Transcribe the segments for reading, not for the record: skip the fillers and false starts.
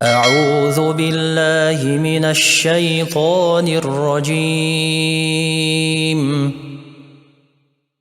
أعوذ بالله من الشيطان الرجيم.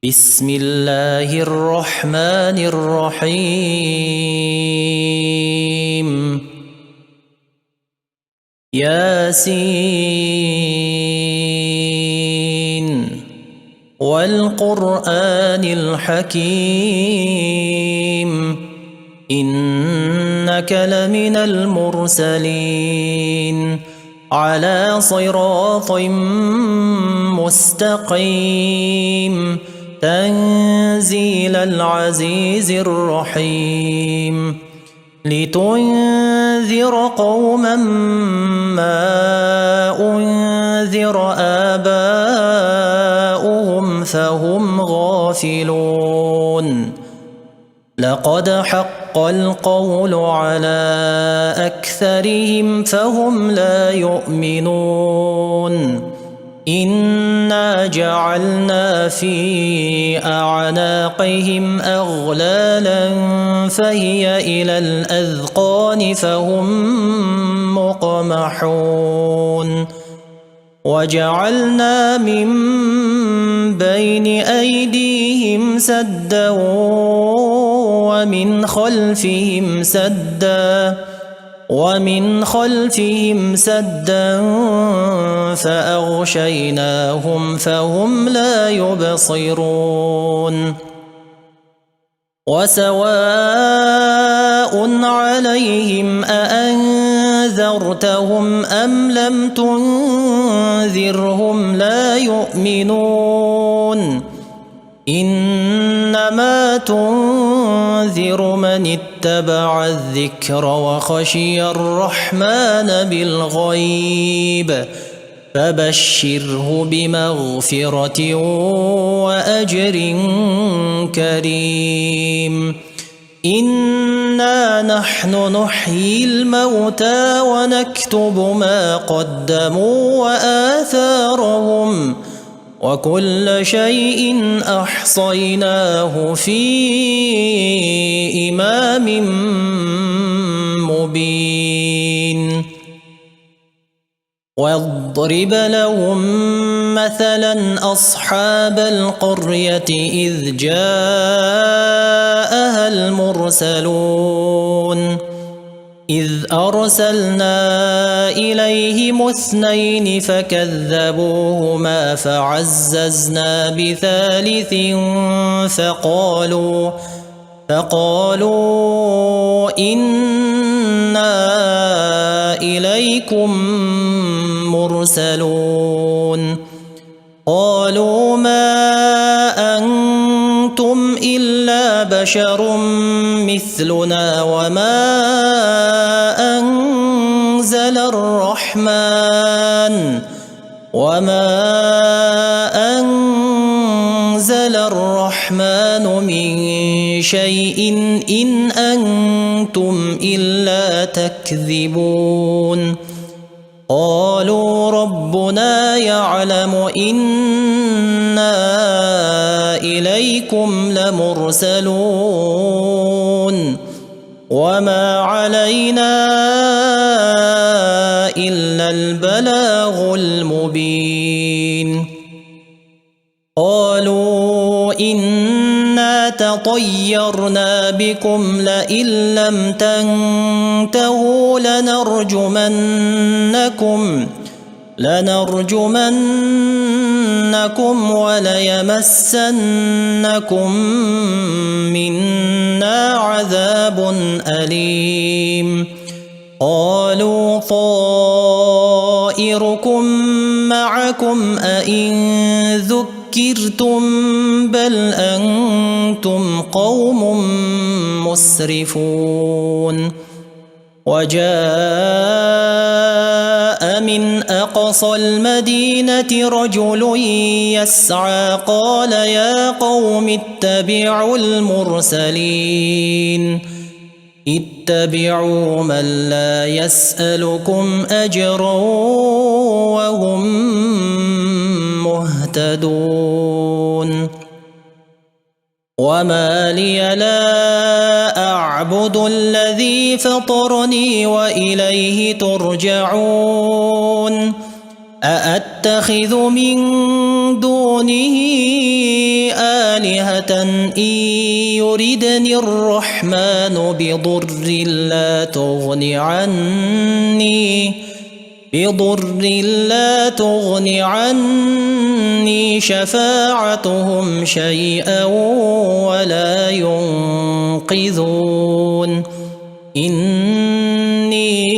بسم الله الرحمن الرحيم. ياسين والقرآن الحكيم إنك لمن المرسلين على صراط مستقيم تنزيل العزيز الرحيم لتنذر قوما ما أنذر آباؤهم فهم غافلون لقد حق القول على أكثرهم فهم لا يؤمنون إنا جعلنا في أعناقهم أغلالا فهي إلى الأذقان فهم مقمحون وجعلنا من بين أيديهم سدا ومن خلفهم سدا فأغشيناهم فهم لا يبصرون وسواء عليهم أأنذرتهم أم لم تنذرهم لا يؤمنون إنما تنذر من اتبع الذكر وخشي الرحمن بالغيب فبشره بمغفرة وأجر كريم إنا نحن نحيي الموتى ونكتب ما قدموا وآثارهم وكل شيء أحصيناه في إمام مبين واضرب لهم مثلا أصحاب القرية إذ جاءها المرسلون إذ أرسلنا إليهم 2 فكذبوهما فعززنا بثالث فقالوا إنا إليكم مرسلون قالوا ما أنتم إلا بشر مثلنا وما أنزل الرحمن من شيء إن أنتم إلا تكذبون قالوا ربنا يعلم إنا إليكم لمرسلون وما علينا إلا البلاغ المبين قالوا إنا تطيرنا بكم لئن لم تنتهوا لنرجمنكم وليمسنكم منا عذاب أليم قالوا طائركم معكم أئن ذكرتم بل أنتم قوم مسرفون وجاء من أقصى المدينة رجل يسعى قال يا قوم اتبعوا المرسلين اتبعوا من لا يسألكم أجرا وهم مهتدون وما لي لا أعبد الذي فطرني وإليه ترجعون أأتخذ من دونه آلهة إن يردني الرحمن بضر لا تغن عني شفاعتهم شيئا ولا ينقذون إني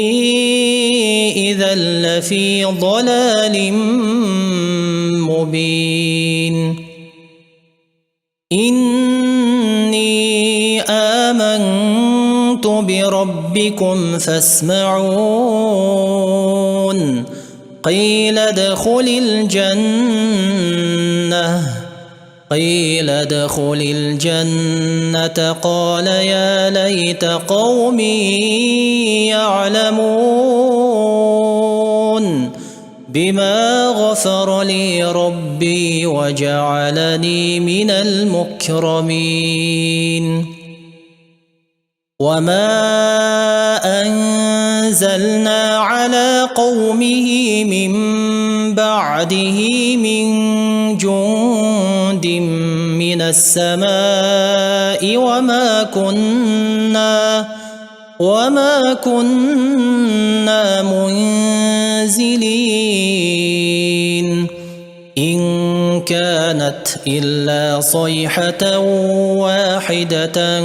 إذا لفي ضلال مبين إني آمنت بربكم فاسمعون قيل ادخل الجنة قال يا ليت قومي يعلمون بما غفر لي ربي وجعلني من المكرمين وما أنزلنا على قومه من بعده من جند من السماء وما كنا منزلين إن كانت إلا صيحة واحدة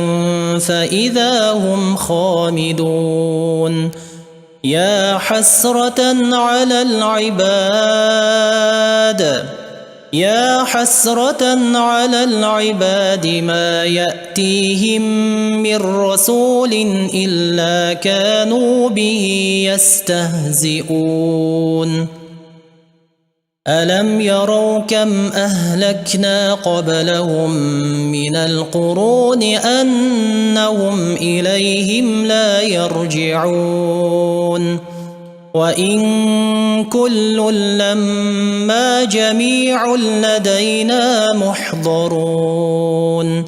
فإذا هم خامدون يا حسرة على العباد ما يأتيهم من رسول إلا كانوا به يستهزئون ألم يروا كم أهلكنا قبلهم من القرون أنهم إليهم لا يرجعون وإن كل لما جميع لدينا محضرون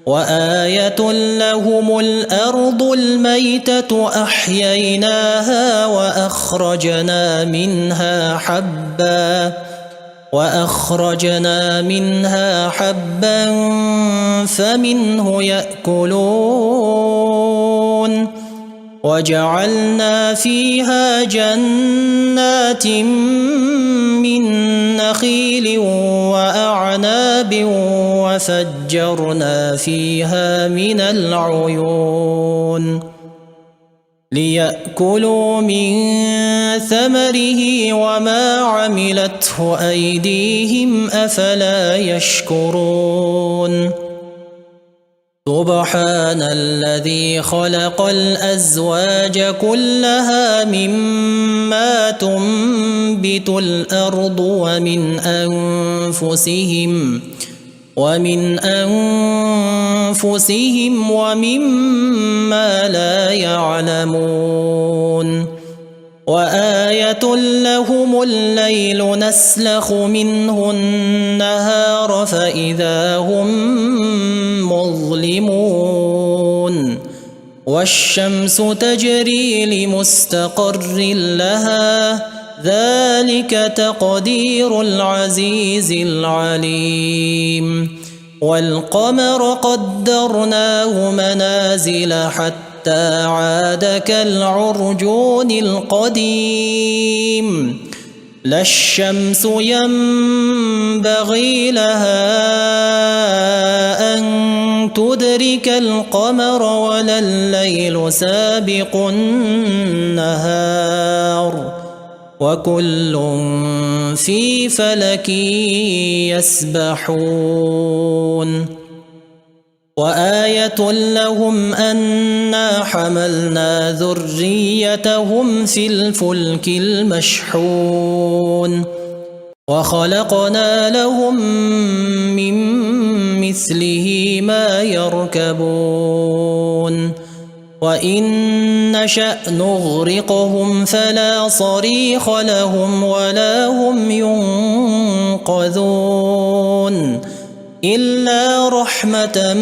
وآية لهم الأرض الميتة أحييناها وأخرجنا منها حبا فمنه يأكلون وجعلنا فيها جنات من نخيل وأعناب وفجرنا فيها من العيون ليأكلوا من ثمره وما عملته أيديهم أفلا يشكرون سبحان الذي خلق الأزواج كلها مما تنبت الأرض ومن أنفسهم ومما لا يعلمون وآية لهم الليل نسلخ منه النهار فإذا هم مظلمون والشمس تجري لمستقر لها ذلك تقدير العزيز العليم والقمر قدرناه منازل حتى عاد كالعرجون القديم لا الشمس ينبغي لها أن تدرك القمر ولا الليل سابق النهار وكل في فلك يسبحون وآية لهم أنا حملنا ذريتهم في الفلك المشحون وخلقنا لهم من مثله ما يركبون وإن نشأ نغرقهم فلا صريخ لهم ولا هم ينقذون إلا رحمة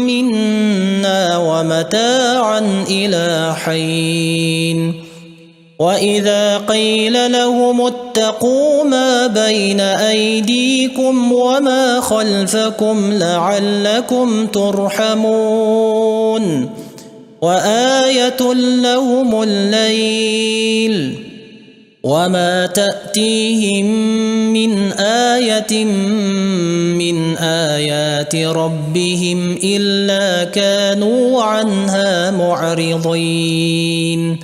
منا ومتاعا إلى حين وإذا قيل لهم اتقوا ما بين أيديكم وما خلفكم لعلكم ترحمون وآية لهم الليل وما تأتيهم من آية من آيات ربهم إلا كانوا عنها معرضين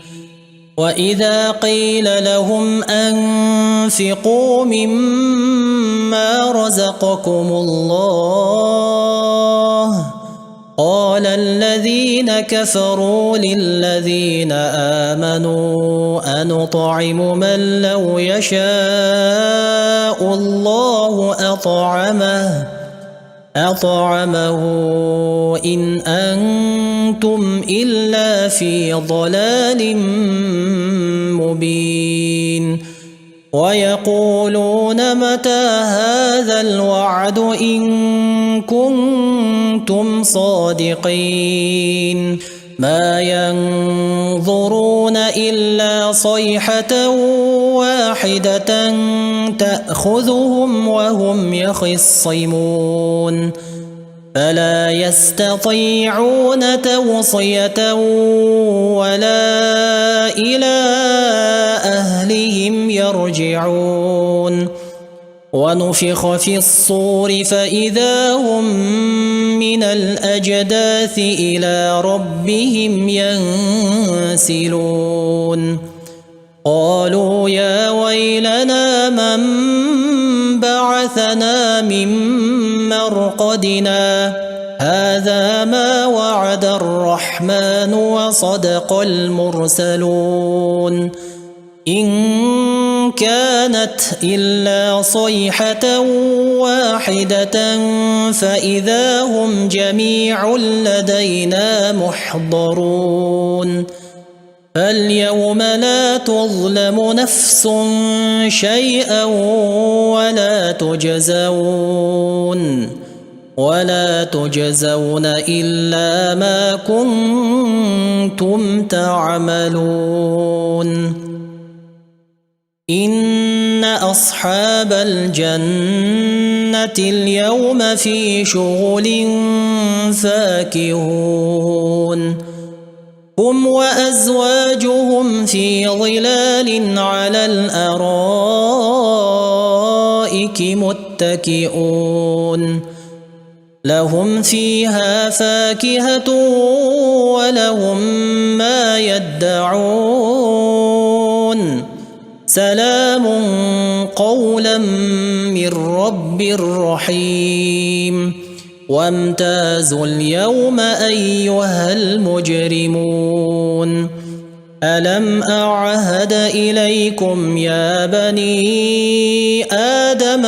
وإذا قيل لهم أنفقوا مما رزقكم الله قال الذين كفروا للذين آمنوا أنطعم من لو يشاء الله أطعمه إن أنتم إلا في ضلال مبين ويقولون متى هذا الوعد إن كنتم صادقين ما ينظرون إلا صيحة واحدة تأخذهم وهم يخصمون فلا يستطيعون توصية ولا إلى أهلهم يرجعون ونفخ في الصور فإذا هم من الأجداث إلى ربهم ينسلون قالوا يا ويلنا من بعثنا من مرقدنا هذا ما وعد الرحمن وصدق المرسلون إن كانت إلا صيحة واحدة فإذا هم جميع لدينا محضرون فاليوم لا تظلم نفس شيئا ولا تجزون إلا ما كنتم تعملون إن أصحاب الجنة اليوم في شغل فاكهون هم وأزواجهم في ظلال على الأرائك متكئون لهم فيها فاكهة ولهم ما يدعون سلام قولا من رب رحيم وامتازوا اليوم أيها المجرمون ألم أعهد إليكم يا بني آدم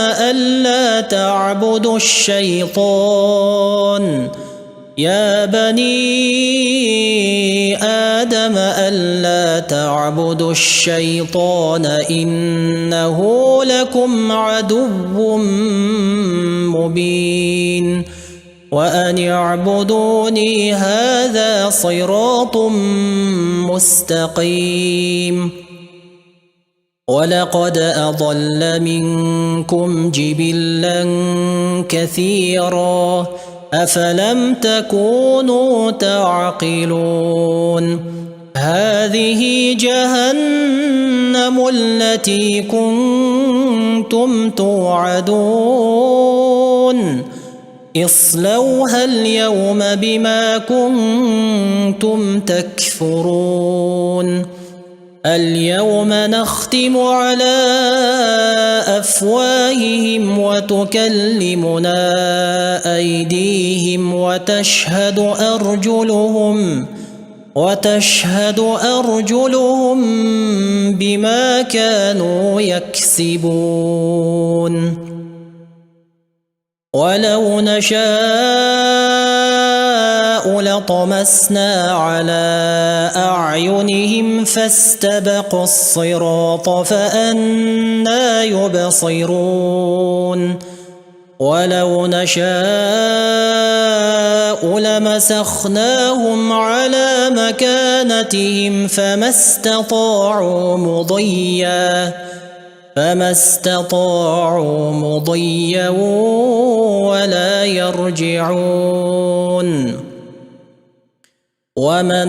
ألا تعبدوا الشيطان إنه لكم عدو مبين وأن اعبدوني هذا صراط مستقيم ولقد أضل منكم جبلا كثيرا أفلم تكونوا تعقلون هذه جهنم التي كنتم توعدون اصلوها اليوم بما كنتم تكفرون اليوم نختم على أفواههم وتكلمنا أيديهم وتشهد أرجلهم بما كانوا يكسبون ولو نشاء لطمسنا على أعينهم فاستبقوا الصراط فأنى يبصرون ولو نشاء لمسخناهم على مكانتهم فما استطاعوا مضيا ولا يرجعون ومن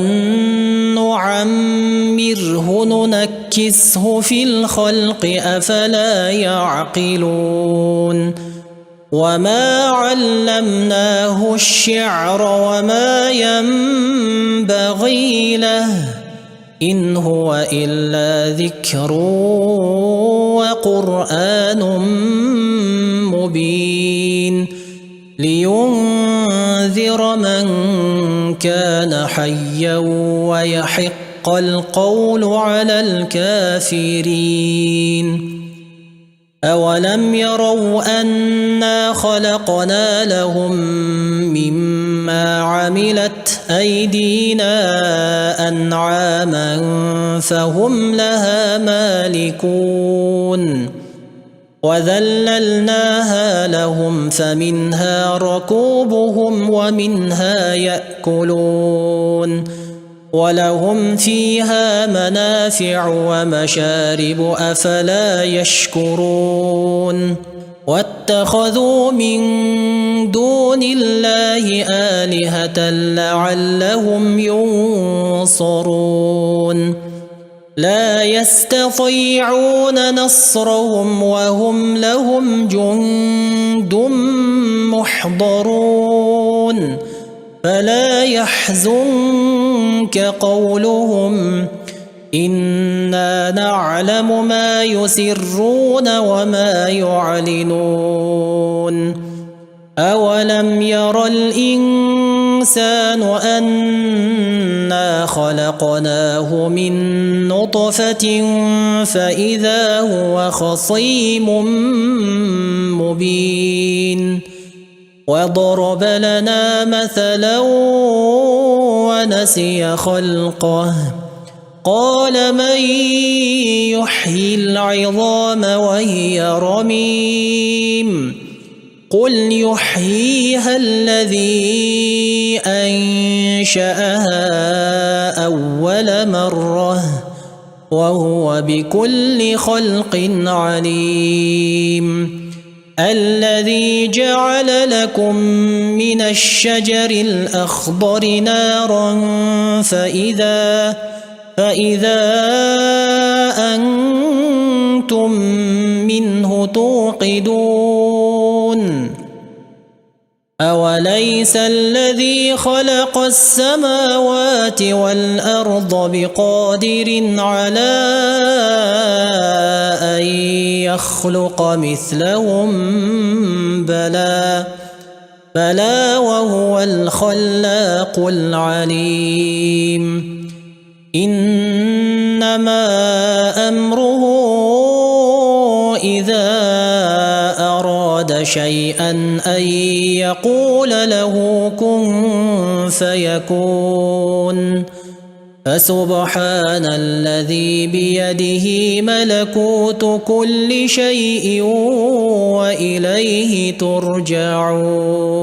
نعمره ننكسه في الخلق أفلا يعقلون وما علمناه الشعر وما ينبغي له إن هو إلا ذكر وقرآن مبين لينذر من كان حيا ويحق القول على الكافرين أولم يروا أنا خلقنا لهم مما عملت أيدينا أنعاما فهم لها مالكون وذللناها لهم فمنها ركوبهم ومنها يأكلون ولهم فيها منافع ومشارب أفلا يشكرون واتخذوا من دون الله آلهة لعلهم ينصرون لا يستطيعون نصرهم وهم لهم جند محضرون فلا يحزنك قولهم إنا نعلم ما يسرون وما يعلنون أولم ير الإنسان أنا خلقناه من نطفة فإذا هو خصيم مبين وضرب لنا مثلا ونسي خلقه قال من يحيي العظام وهي رميم قل يحييها الذي أنشأها أول مرة وهو بكل خلق عليم الذي جعل لكم من الشجر الأخضر نارا فإذا أنتم منه توقدون أوليس الذي خلق السماوات والأرض بقادر على أن يخلق مثلهم بلى وهو الخلاق العليم إنما أمره إذا أراد شيئا أن يقول له كن فيكون فسبحان الذي بيده ملكوت كل شيء وإليه ترجعون